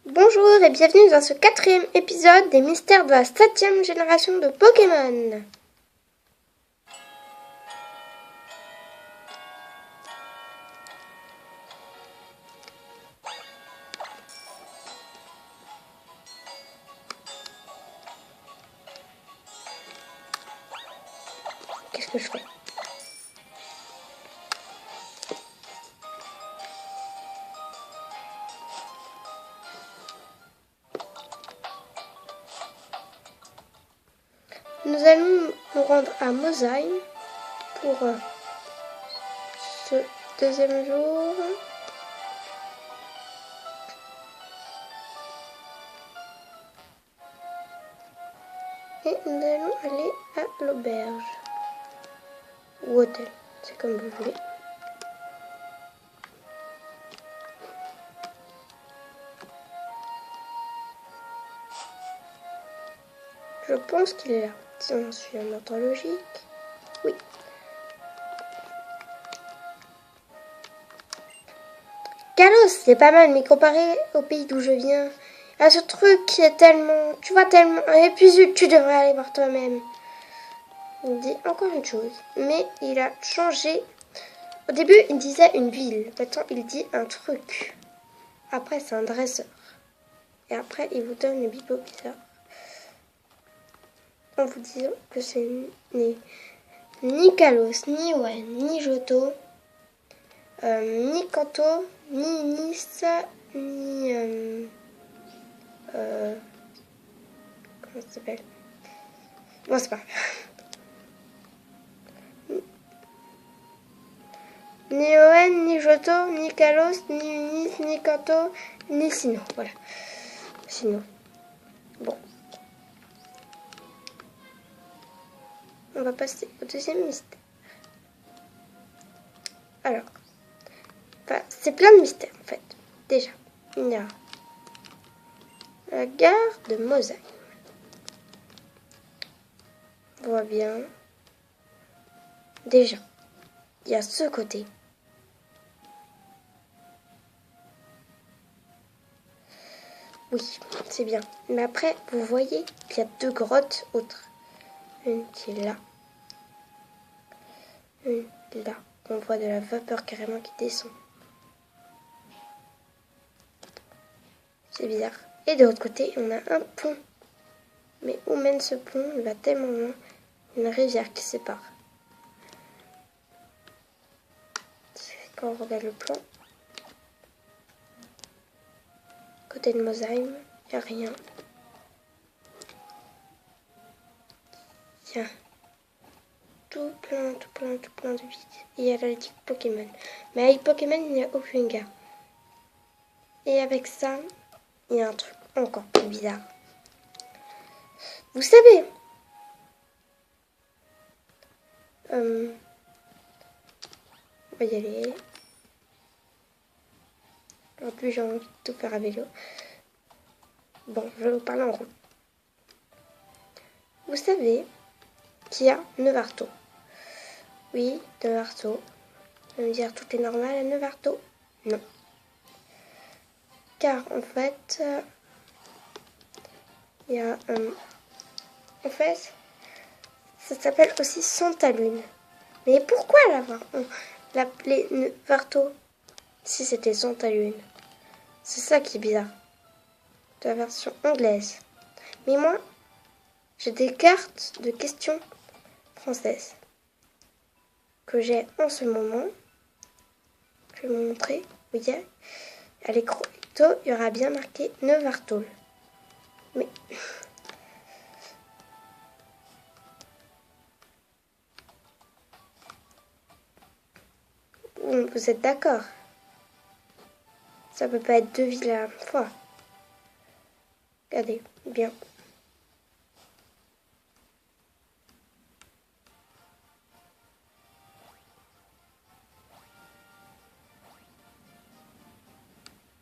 Bonjour et bienvenue dans ce 4e épisode des mystères de la 7e génération de Pokémon. Qu'est-ce que je fais? Nous allons nous rendre à Mosaï pour ce deuxième jour. Et nous allons aller à l'auberge. Ou hôtel, c'est comme vous voulez. Je pense qu'il est là. Si on suit un ordre logique. Oui. Kalos, c'est pas mal, mais comparé au pays d'où je viens, à ce truc qui est tellement... Tu vois, tellement... Et puis zut, tu devrais aller voir toi-même. Il dit encore une chose, mais il a changé. Au début, il disait une ville. Maintenant, il dit un truc. Après, c'est un dresseur. Et après, il vous donne les bibelots bizarres. En vous disant que c'est ni Kalos, ni Wen, ni Johto, ni Kanto, ni Nice, ni... comment ça s'appelle? Bon, c'est pas grave. Ni Owen, ni Johto, ni Kalos, ni Nice, ni Kanto, ni Sinnoh. Voilà. Sinnoh. Bon. On va passer au deuxième mystère. Alors. Enfin, c'est plein de mystères, en fait. Déjà, il y a la gare de Mosaï. On voit bien. Déjà, il y a ce côté. Oui, c'est bien. Mais après, vous voyez qu'il y a deux grottes autres. Une qui est là. Une là. On voit de la vapeur carrément qui descend. C'est bizarre. Et de l'autre côté, on a un pont. Mais où mène ce pont? Il va tellement loin. Une rivière qui sépare. Quand on regarde le plan, côté de Mosaï, il n'y a rien. Il y a tout plein de vide. Il y a la ligue Pokémon. Mais avec Pokémon, il n'y a aucune gare. Et avec ça, il y a un truc encore plus bizarre. Vous savez, on va y aller. En plus, j'ai envie de tout faire à vélo. Bon, je vais vous parler en gros. Vous savez qu'il y a Nevarto. Oui, Nevarto. Vous allez me dire, tout est normal à Nevarto? Non. Car en fait, il y a... en fait, ça s'appelle aussi Santa Lune. Mais pourquoi l'appeler Nevarto si c'était Santa Lune? C'est ça qui est bizarre. De la version anglaise. Mais moi, j'ai des cartes de questions françaises que j'ai en ce moment. Je vais vous montrer. Vous voyez, à l'écran, il y aura bien marqué Nevartol. Mais vous êtes d'accord? Ça peut pas être deux villes à la fois. Regardez, bien.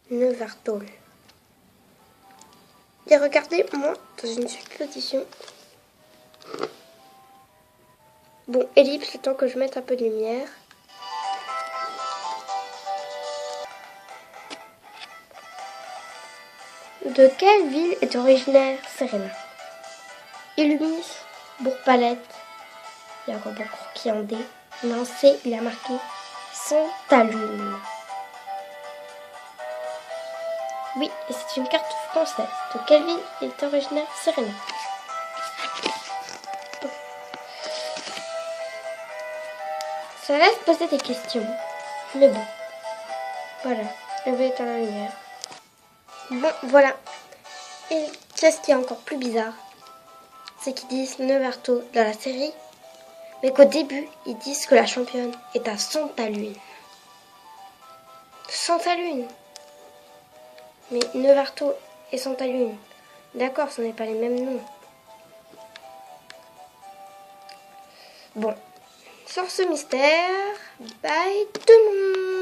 Nevartol. Et regardez, moi, dans une supposition. Bon, ellipse, le temps que je mette un peu de lumière. De quelle ville est originaire Serena? Illumis, Bourg-Palette, il y a encore qui en D. Non, C, il a marqué Santalune. Oui, et c'est une carte française. De quelle ville est originaire Serena? Ça laisse poser des questions. Mais bon. Voilà, je vais éteindre la lumière. Bon, voilà. Et qu'est-ce qui est encore plus bizarre? C'est qu'ils disent Neverto dans la série, mais qu'au début, ils disent que la championne est à Santalune. Santalune. Mais Neverto et Santalune. D'accord, ce n'est pas les mêmes noms. Bon. Sur ce mystère, bye tout le monde.